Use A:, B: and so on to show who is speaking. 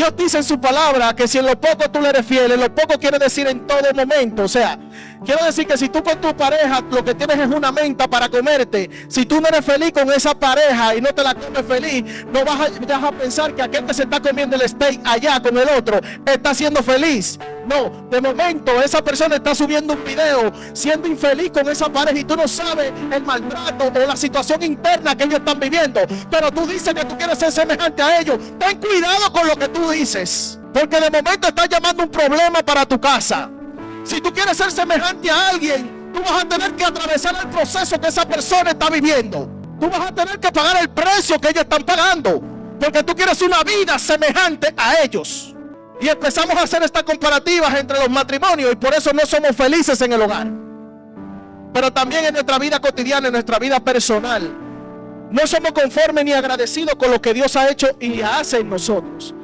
A: Dios dice en su palabra que si en lo poco tú le eres fiel, en lo poco quiere decir en todo momento. O sea, quiero decir que si tú con tu pareja lo que tienes es una menta para comerte, si tú no eres feliz con esa pareja y no te la comes feliz, no vas a pensar que aquel que se está comiendo el steak allá con el otro está siendo feliz. No, de momento esa persona está subiendo un video siendo infeliz con esa pareja y tú no sabes el maltrato o la situación interna que ellos están viviendo, pero tú dices que tú quieres ser semejante a ellos. Ten cuidado con lo que tú dices, porque de momento estás llamando un problema para tu casa. Si tú quieres ser semejante a alguien, tú vas a tener que atravesar el proceso que esa persona está viviendo. Tú vas a tener que pagar el precio que ellos están pagando, porque tú quieres una vida semejante a ellos. Y empezamos a hacer estas comparativas entre los matrimonios y por eso no somos felices en el hogar. Pero también en nuestra vida cotidiana, en nuestra vida personal, no somos conformes ni agradecidos con lo que Dios ha hecho y hace en nosotros.